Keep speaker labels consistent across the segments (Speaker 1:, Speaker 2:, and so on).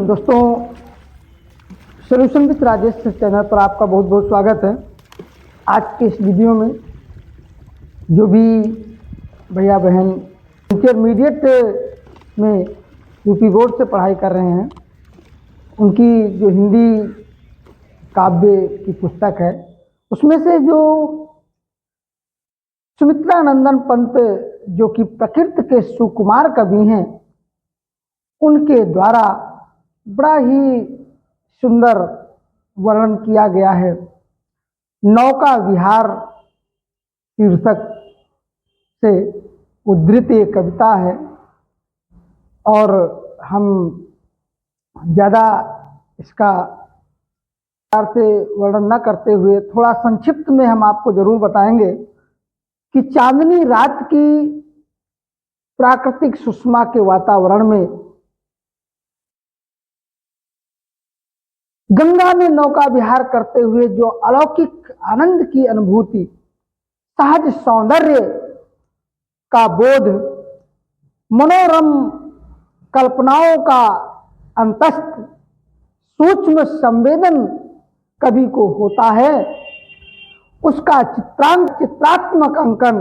Speaker 1: दोस्तों, solution with Rajesh channel पर आपका बहुत बहुत स्वागत है। आज के इस वीडियो में जो भी भैया बहन इंटरमीडिएट में यूपी बोर्ड से पढ़ाई कर रहे हैं, उनकी जो हिंदी काव्य की पुस्तक है, उसमें से जो सुमित्रानंदन पंत जो कि प्रकृति के सुकुमार कवि हैं, उनके द्वारा बड़ा ही सुंदर वर्णन किया गया है। नौका विहार शीर्षक से उद्धृत ये कविता है और हम ज़्यादा इसका विस्तार से वर्णन न करते हुए थोड़ा संक्षिप्त में हम आपको जरूर बताएंगे कि चांदनी रात की प्राकृतिक सुषमा के वातावरण में गंगा में नौका विहार करते हुए जो अलौकिक आनंद की अनुभूति, सहज सौंदर्य का बोध, मनोरम कल्पनाओं का अंतस्थ सूक्ष्म संवेदन कवि को होता है, उसका चित्रात्मक अंकन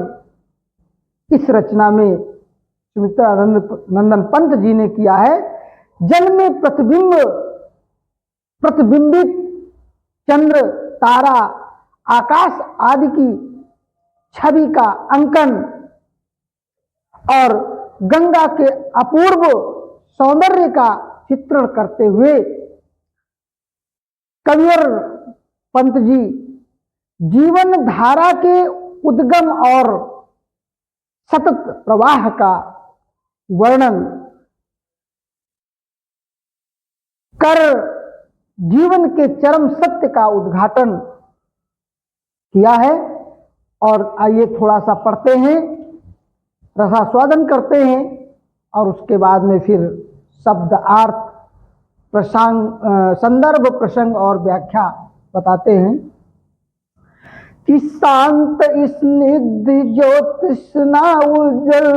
Speaker 1: इस रचना में सुमित्रानंदन पंत जी ने किया है। जल में प्रतिबिंबित चंद्र, तारा, आकाश आदि की छवि का अंकन और गंगा के अपूर्व सौंदर्य का चित्रण करते हुए कविवर पंत जी जीवन धारा के उद्गम और सतत प्रवाह का वर्णन कर जीवन के चरम सत्य का उद्घाटन किया है। और आइए थोड़ा सा पढ़ते हैं, रसास्वादन करते हैं और उसके बाद में फिर शब्द अर्थ प्रसंग संदर्भ प्रसंग और व्याख्या बताते हैं कि शांत स्निग्ध ज्योत्स्ना उज्जल,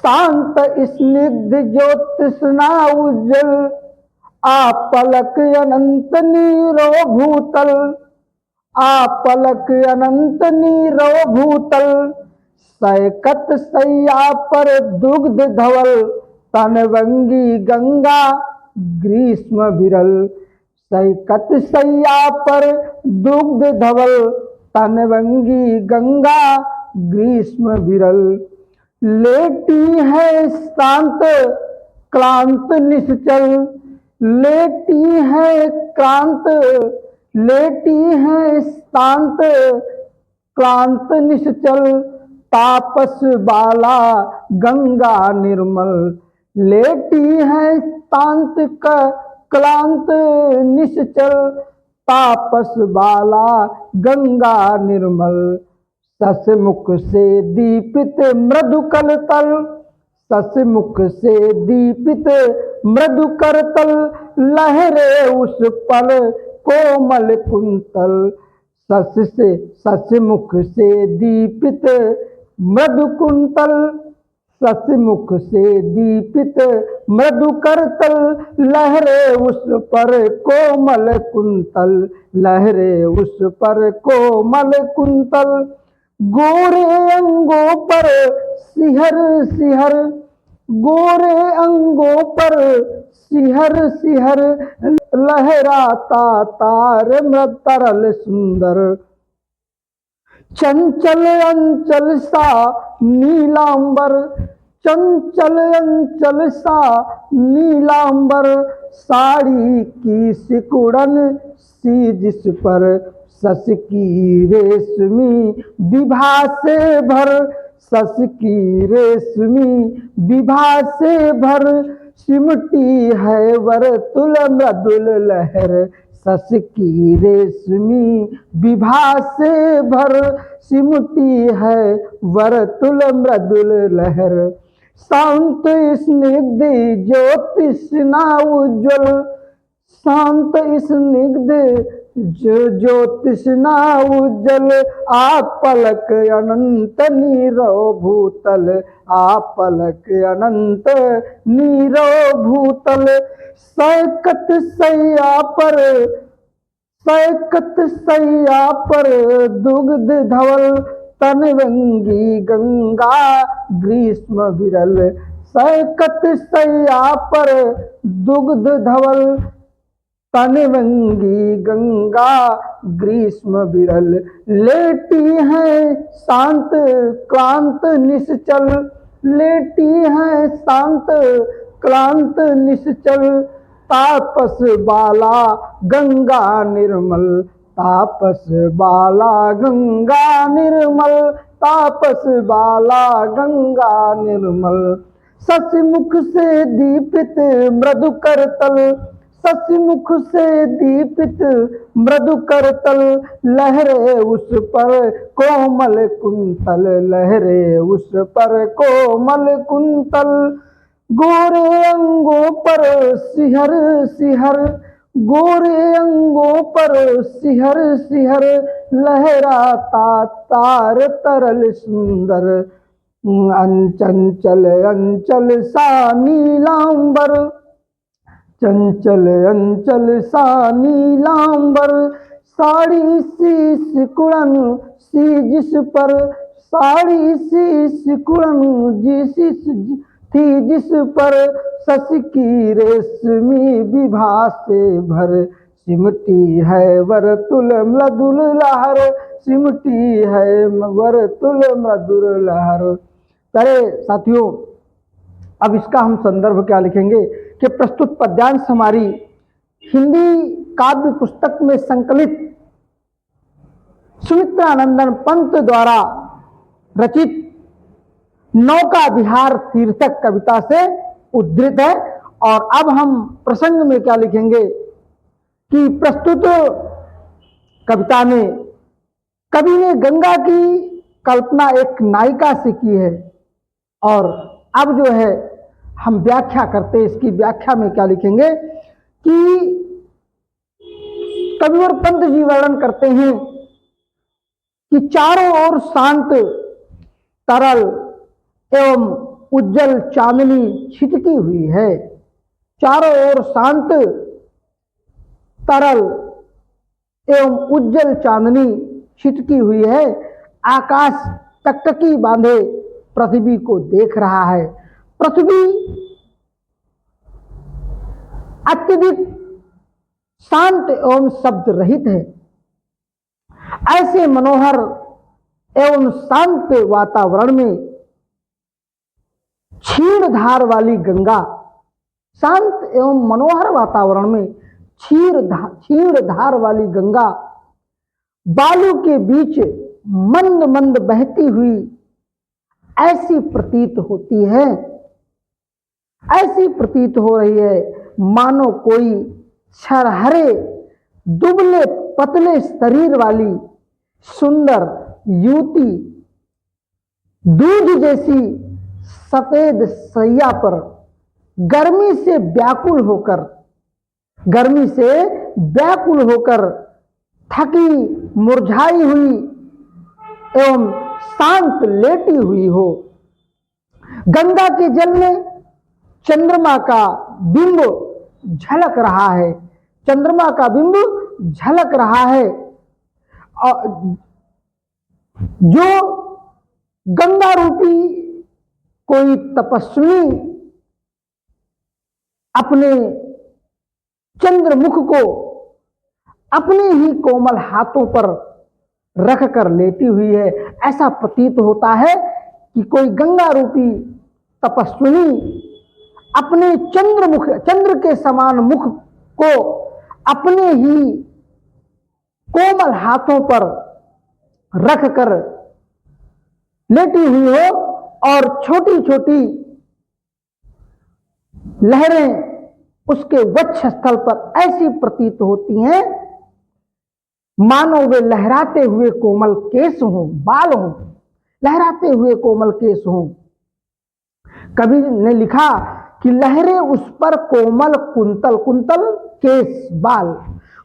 Speaker 1: शांत स्निग्ध ज्योत्स्ना उज्जल, आपलक अनंत नीरो भूतल, आपलक अनंत नीरो भूतल, सैकत सैया पर दुग्ध धवल, तनवंगी गंगा ग्रीष्म विरल, सैकत सैया पर दुग्ध धवल, तनवंगी गंगा ग्रीष्म विरल, लेटी है शांत क्लांत निश्चल, लेटी है क्रांत, लेटी है शांत क्लांत निश्चल, तापस बाला गंगा निर्मल, लेटी है शांत क्लांत निश्चल, तापस बाला गंगा निर्मल, ससमुख से दीपित मृदु कलतल, ससमुख से दीपित मृदु करतल, लहरे उस पल कोमल कुंतल, ससमुख से दीपित मृदु कुंतल, ससमुख से दीपित मृदु करतल, लहरे उस पर कोमल कुंतल, लहरे उस पर कोमल कुंतल, गोरे अंगों पर सिहर सिहर, गोरे अंगों पर सिहर सिहर, लहराता तार मृत तरल सुंदर, चंचल अंचल सा नीलांबर, चंचल अंचल सा नीलांबर, साड़ी की सिकुड़न सी जिस पर सस की रेशमी विभा से भर, सस की रेशमी विभा से भर, सिमटी है वर्तुल मृदुल लहर, सस की रेशमी विभा से भर, सिमटी है वर्तुल मृदुल लहर, शांत स्निग्ध ज्योतिष्ना उज्ज्वल, शांत स्निग्ध ज्योतिषना उज्जल आप पलक अनंत नीरव भूतल, आप पलक अनंत नीरव भूतल। सैकत सैया पर, सैकत सैया पर दुग्ध धवल, तनवंगी गंगा ग्रीष्म विरल। सैकत सैया पर दुग्ध धवल, तनवंगी गंगा ग्रीष्म विरल। लेटी है शांत क्लांत निश्चल, लेटी है शांत क्लांत निश्चल। तापस बाला गंगा निर्मल, तापस बाला गंगा निर्मल, तापस बाला गंगा निर्मल। सचमुख से दीपित मृदु करतल, सचमुख से दीपित मृदु करतल। लहरे उस पर कोमल कुंतल, लहरे उस पर कोमल कुंतल। गोरे अंगों पर सिहर सिहर, गोरे अंगों पर सिहर सिहर। लहराता तार तरल सुंदर, अंचंचल अंचल सा नीलांबर, चंचल अंचल सा नीलांबर। साड़ी सी सिकुड़न सी जिस पर, साड़ी सी सिकुड़न जिस थी जिस पर। शश की रेशमी विभा से भर, सिमटी है वरतुल मृदुल लहर, सिमटी है वरतुल मृदुल लहर। प्यारे साथियों, अब इसका हम संदर्भ क्या लिखेंगे कि प्रस्तुत पद्यांश हमारी हिंदी काव्य पुस्तक में संकलित सुमित्रानंदन पंत द्वारा रचित नौका विहार तीर्थक कविता से उद्धृत है। और अब हम प्रसंग में क्या लिखेंगे कि प्रस्तुत कविता में कवि ने गंगा की कल्पना एक नायिका से की है। और अब जो है हम व्याख्या करते हैं, इसकी व्याख्या में क्या लिखेंगे कि कविवर पंत जी वर्णन करते हैं कि चारों ओर शांत तरल एवं उज्जवल चांदनी छिटकी हुई है। चारों ओर शांत तरल एवं उज्जवल चांदनी छिटकी हुई है। आकाश टकटकी बांधे पृथ्वी को देख रहा है। पृथ्वी अत्यधिक शांत एवं शब्द रहित है। ऐसे मनोहर एवं शांत वातावरण में क्षीण धार वाली गंगा, शांत एवं मनोहर वातावरण में क्षीण धार वाली गंगा बालू के बीच मंद मंद बहती हुई ऐसी प्रतीत होती है, ऐसी प्रतीत हो रही है मानो कोई छरहरे दुबले पतले शरीर वाली सुंदर युवती दूध जैसी सफेद सैया पर गर्मी से व्याकुल होकर थकी मुरझाई हुई एवं शांत लेटी हुई हो। गंगा के जल में चंद्रमा का बिंब झलक रहा है, चंद्रमा का बिंब झलक रहा है। और जो गंगा रूपी कोई तपस्वी अपने चंद्रमुख को अपने ही कोमल हाथों पर रख कर लेटी हुई है। ऐसा प्रतीत होता है कि कोई गंगा रूपी तपस्विनी अपने चंद्र के समान मुख को अपने ही कोमल हाथों पर रख कर लेटी हुई हो और छोटी छोटी लहरें उसके वक्ष स्थल पर ऐसी प्रतीत होती हैं मानो वे लहराते हुए कोमल केस हों, बाल हों, लहराते हुए कोमल केस हों। कवि ने लिखा कि लहरें उस पर कोमल कुंतल, कुंतल केस बाल,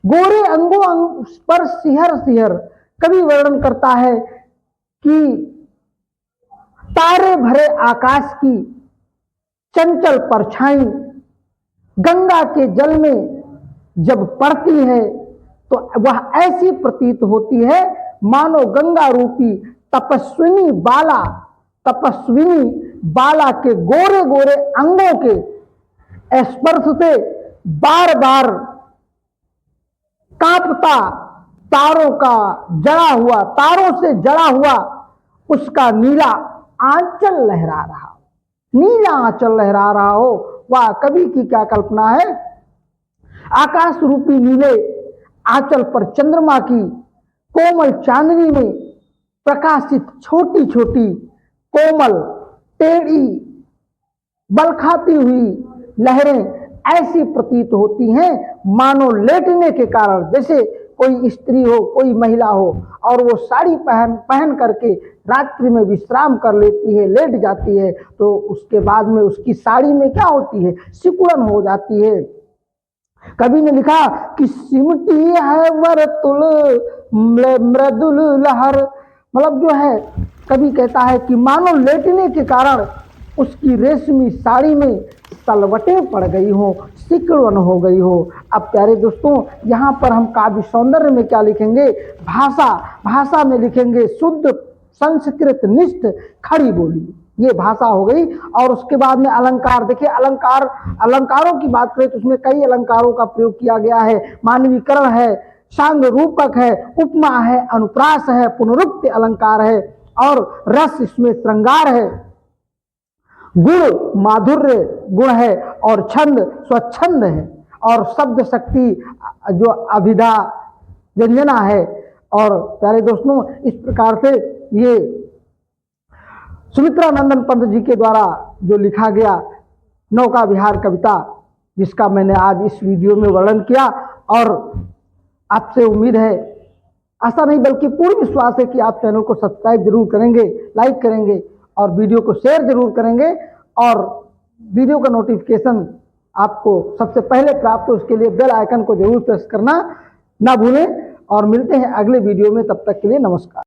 Speaker 1: गोरे अंगों पर सिहर सिहर। कवि वर्णन करता है कि तारे भरे आकाश की चंचल परछाई गंगा के जल में जब पड़ती है तो वह ऐसी प्रतीत होती है मानो गंगा रूपी तपस्विनी बाला के गोरे गोरे अंगों के स्पर्श से बार बार कांपता तारों से जड़ा हुआ उसका नीला आंचल लहरा रहा हो। वाह, कवि की क्या कल्पना है। आकाश रूपी नीले आंचल पर चंद्रमा की कोमल चांदनी में प्रकाशित छोटी छोटी कोमल टेढ़ी बलखाती हुई लहरें ऐसी प्रतीत होती हैं मानो लेटने के कारण, जैसे कोई स्त्री हो, कोई महिला हो और वो साड़ी पहन करके रात्रि में विश्राम कर लेती है, लेट जाती है, तो उसके बाद में उसकी साड़ी में क्या होती है, सिकुड़न हो जाती है। कवि ने लिखा कि सिमटी है वर्तुल मृदुल लहर, मतलब जो है कवि कहता है कि मानो लेटने के कारण उसकी रेशमी साड़ी में सलवटें पड़ गई हो, सिकुड़न हो गई हो। अब प्यारे दोस्तों, यहाँ पर हम काव्य सौंदर्य में क्या लिखेंगे, भाषा में लिखेंगे शुद्ध संस्कृत निष्ठ खड़ी बोली, ये भाषा हो गई। और उसके बाद में अलंकार, देखिए अलंकारों की बात करें तो उसमें कई अलंकारों का प्रयोग किया गया है। मानवीकरण है, सांग रूपक है, उपमा है, अनुप्रास है, पुनरुक्ति अलंकार है और रस इसमें श्रृंगार है, गुण माधुर्य गुण है और छंद स्वच्छंद है और शब्द शक्ति जो अभिधा व्यंजना है। और प्यारे दोस्तों, इस प्रकार से ये सुमित्रा नंदन पंत जी के द्वारा जो लिखा गया नौका विहार कविता, जिसका मैंने आज इस वीडियो में वर्णन किया, और आपसे उम्मीद है, आशा नहीं बल्कि पूर्ण विश्वास है कि आप चैनल को सब्सक्राइब जरूर करेंगे, लाइक करेंगे और वीडियो को शेयर जरूर करेंगे और वीडियो का नोटिफिकेशन आपको सबसे पहले प्राप्त हो उसके लिए बेल आइकन को जरूर प्रेस करना ना भूलें। और मिलते हैं अगले वीडियो में, तब तक के लिए नमस्कार।